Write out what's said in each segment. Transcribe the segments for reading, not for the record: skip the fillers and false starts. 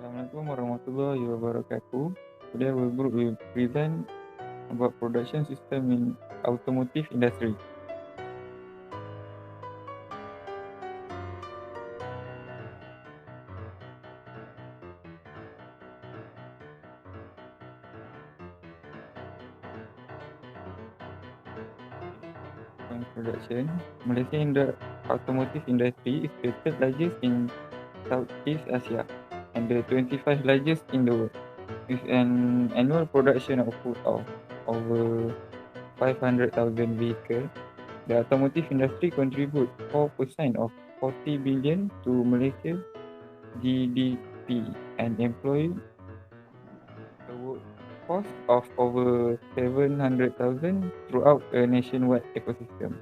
Assalamualaikum warahmatullahi wabarakatuh. Today will present about production system in automotive industry. On production, automotive industry is the third largest in Southeast Asia and the 25th largest in the world, with an annual production output of over 500,000 vehicles. The automotive industry contributes 4% of 40 billion to Malaysia's GDP and employ a workforce of over 700,000 throughout a nationwide ecosystem.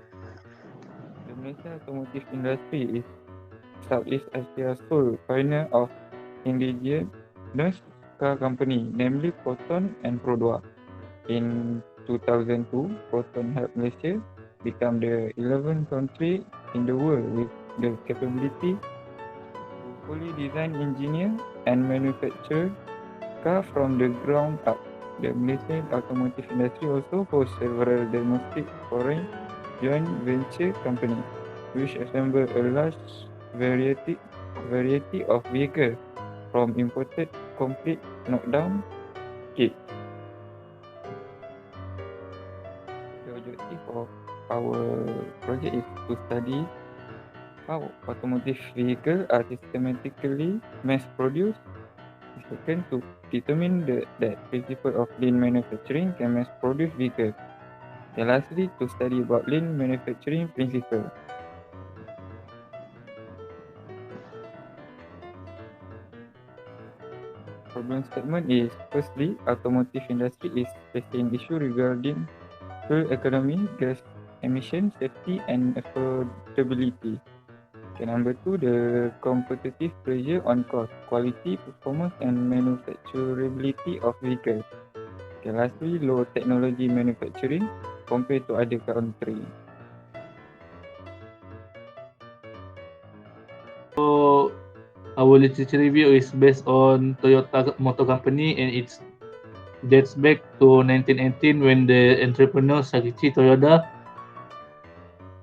The Malaysian automotive industry is Southeast Asia's sole pioneer of indigenous car company, namely Proton and Produa. In 2002, Proton helped Malaysia become the 11th country in the world with the capability to fully design, engineer and manufacture car from the ground up. The Malaysian automotive industry also hosts several domestic foreign joint venture companies, which assemble a large variety of vehicles from imported complete knockdown kits. The objective of our project is to study how automotive vehicles are systematically mass-produced. Second, to determine that principle of lean manufacturing can mass-produce vehicles. And lastly, to study about lean manufacturing principle. Problem statement is, firstly, automotive industry is facing issue regarding fuel economy, gas emission, safety and affordability. Okay, number 2, the competitive pressure on cost, quality, performance and manufacturability of vehicles. Okay, lastly, low technology manufacturing compared to other countries. So our literature review is based on Toyota Motor Company, and it dates back to 1918 when the entrepreneur Sakichi Toyoda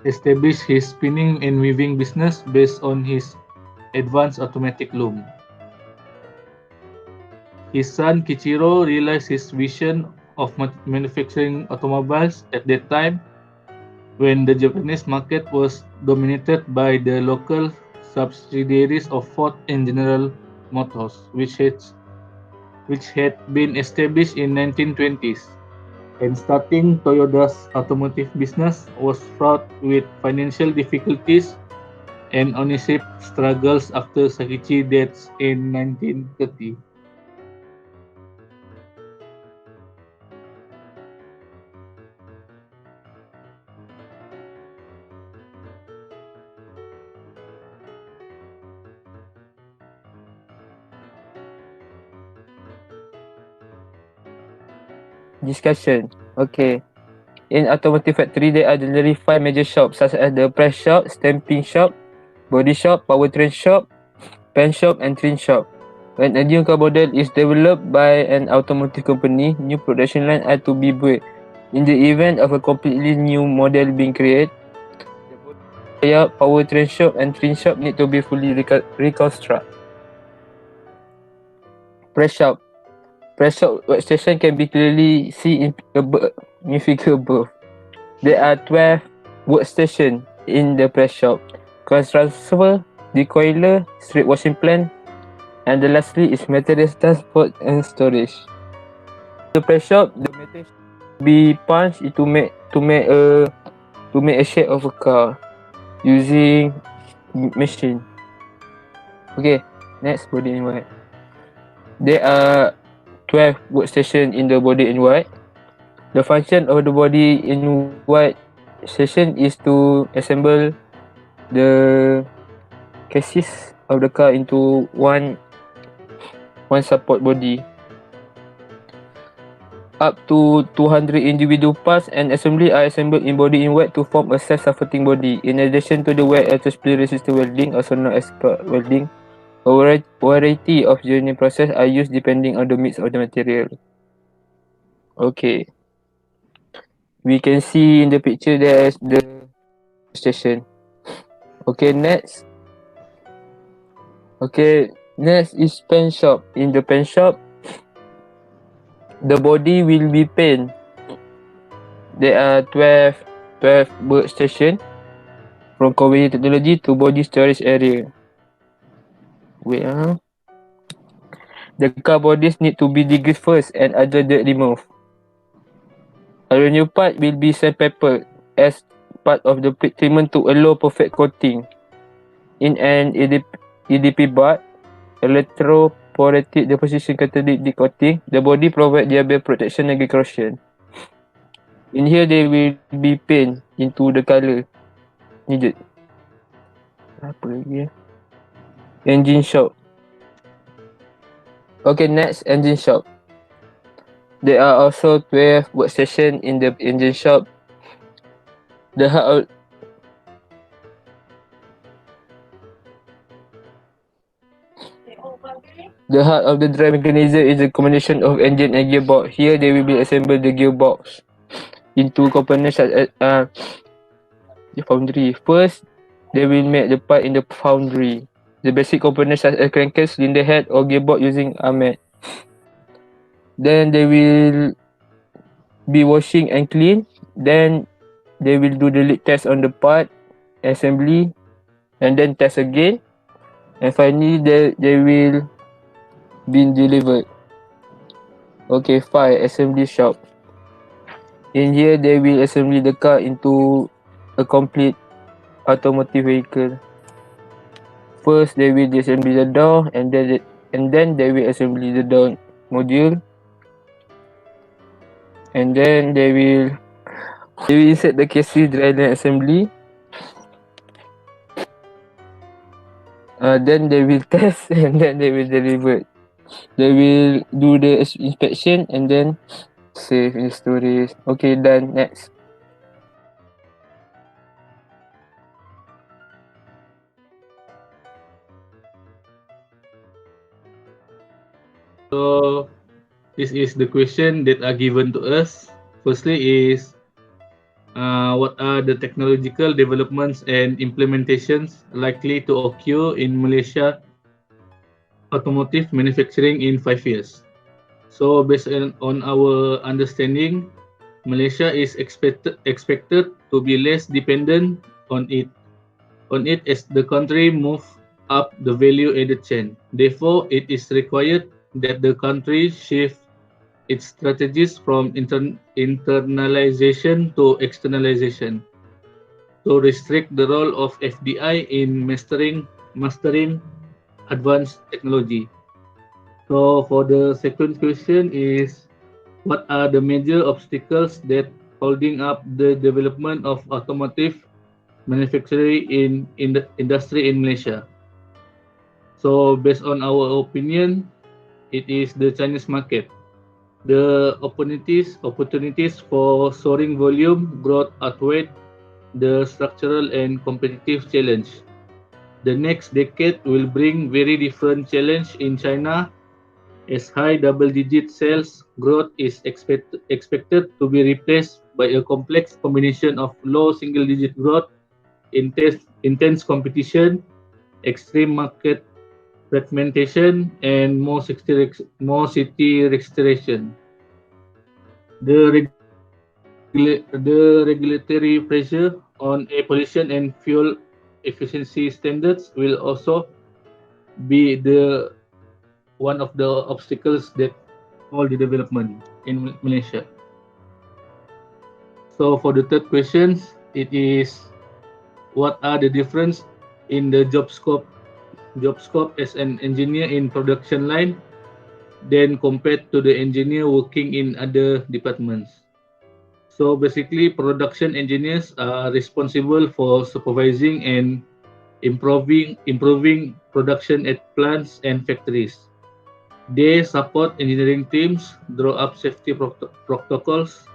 established his spinning and weaving business based on his advanced automatic loom. His son Kichiro realized his vision of manufacturing automobiles at that time when the Japanese market was dominated by the local subsidiaries of Ford and General Motors, which had been established in 1920s. And starting Toyota's automotive business was fraught with financial difficulties and ownership struggles after Sakichi death in 1930. Discussion. Okay. In automotive factory, there are generally 5 major shops such as the press shop, stamping shop, body shop, powertrain shop, paint shop and trim shop. When a new car model is developed by an automotive company, new production lines are to be built. In the event of a completely new model being created, the powertrain shop and trim shop need to be fully reconstructed. Press shop. Press shop workstation can be clearly seen in figure above. There are 12 workstations in the press shop. Cost transfer, decoiler, straight washing plant, and the lastly is materials transport and storage. The press shop, the metal should be punched to make a shape of a car using machine. Okay, next, body in white. There are 12 workstations in the body in white. The function of the body in white station is to assemble the chassis of the car into one support body. Up to 200 individual parts and assembly are assembled in body in white to form a self-supporting body. In addition to the white autospray resistant welding, also known as spot welding, A variety of joining process are used depending on the mix of the material. Okay. We can see in the picture there's the station. Okay, next. Okay, next is pen shop. In the pen shop, the body will be pen. There are 12 workstation from conveyor technology to body storage area. Wait, the car bodies need to be degreased first and other dirt removed. A new part will be sandpapered as part of the treatment to allow perfect coating. In an EDP bath, electroporated deposition catalytic coating, the body provides diabetic protection against corrosion. In here, they will be paint into the color needed. Apa lagi Engine shop. Okay, next, engine shop. There are also 12 workstations in the engine shop. The heart of the drive mechanism is a combination of engine and gearbox. Here, they will be assembled the gearbox into components such as the foundry. First, they will make the part in the foundry. The basic components such as crankcase, cylinder head, or gearbox using AMIN. Then they will be washing and clean. Then they will do the leak test on the part assembly, and then test again. And finally, they will be delivered. Okay, 5. Assembly shop. In here, they will assemble the car into a complete automotive vehicle. First, they will disassemble the door, and then they will assemble the door module, and then they will insert the chassis driveline assembly. Then they will test, and then they will deliver. They will do the inspection and then save in storage. Okay, done. Next. So this is the question that are given to us. Firstly is what are the technological developments and implementations likely to occur in Malaysia automotive manufacturing in 5 years? So based on our understanding, Malaysia is expected to be less dependent on it as the country move up the value added chain. Therefore, it is required that the country shift its strategies from internalization to externalization to restrict the role of FDI in mastering advanced technology. So for the second question is, what are the major obstacles that holding up the development of automotive manufacturing in the industry in Malaysia? So based on our opinion, it is the Chinese market. The opportunities for soaring volume growth outweigh the structural and competitive challenge. The next decade will bring very different challenge in China, as high double-digit sales growth is expected to be replaced by a complex combination of low single-digit growth, intense competition, extreme market fragmentation, and more city restoration. The regulatory pressure on air pollution and fuel efficiency standards will also be the one of the obstacles that hold the development in Malaysia. So for the third question, it is what are the difference in the job scope as an engineer in production line then compared to the engineer working in other departments. So basically, production engineers are responsible for supervising and improving production at plants and factories. They support engineering teams, draw up safety protocols,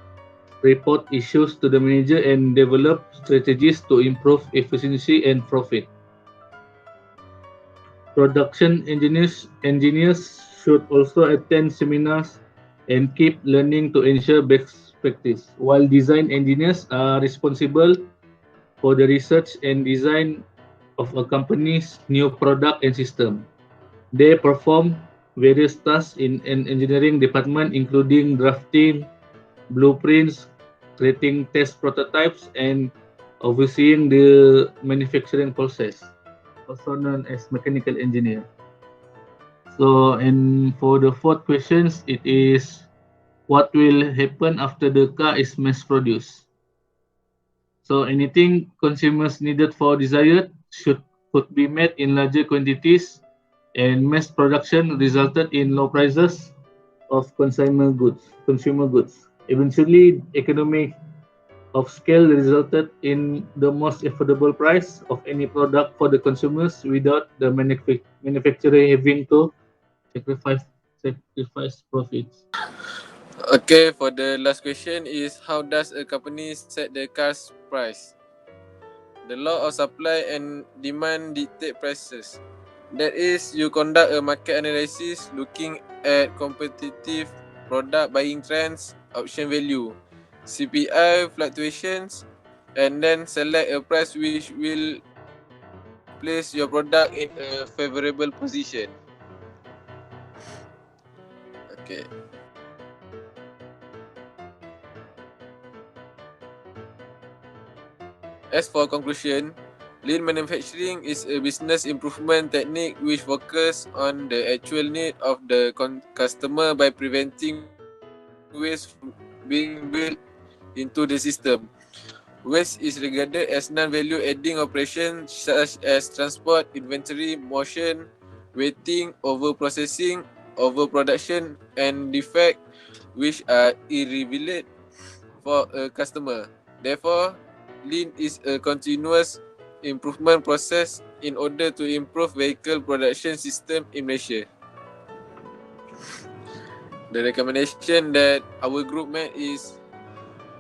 report issues to the manager, and develop strategies to improve efficiency and profit. Production engineers should also attend seminars and keep learning to ensure best practice, while design engineers are responsible for the research and design of a company's new product and system. They perform various tasks in an engineering department, including drafting blueprints, creating test prototypes, and overseeing the manufacturing process, also known as mechanical engineer. So, and for the fourth questions, it is what will happen after the car is mass produced? So, anything consumers needed for desired should could be made in larger quantities, and mass production resulted in low prices of consumer goods. Eventually, economic of scale resulted in the most affordable price of any product for the consumers without the manufacturer having to sacrifice sacrifice profits. Okay, for the last question is how does a company set the car's price? The law of supply and demand dictate prices. That is, you conduct a market analysis looking at competitive product buying trends, option value, CPI fluctuations, and then select a price which will place your product in a favorable position. Okay. As for conclusion, lean manufacturing is a business improvement technique which focuses on the actual need of the customer by preventing waste from being built into the system. Waste is regarded as non-value adding operations such as transport, inventory, motion, waiting, over-processing, overproduction, and defect which are irrelevant for a customer. Therefore, lean is a continuous improvement process in order to improve vehicle production system in Malaysia. The recommendation that our group made is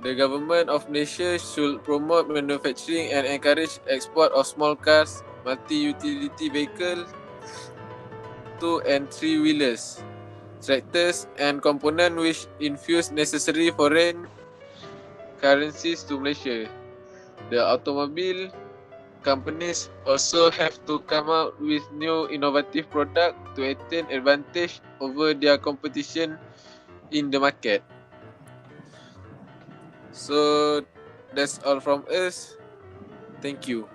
the government of Malaysia should promote manufacturing and encourage export of small cars, multi-utility vehicles, two and three wheelers, tractors and components which infuse necessary foreign currencies to Malaysia. The automobile companies also have to come out with new innovative product to attain advantage over their competition in the market. So that's all from us. Thank you.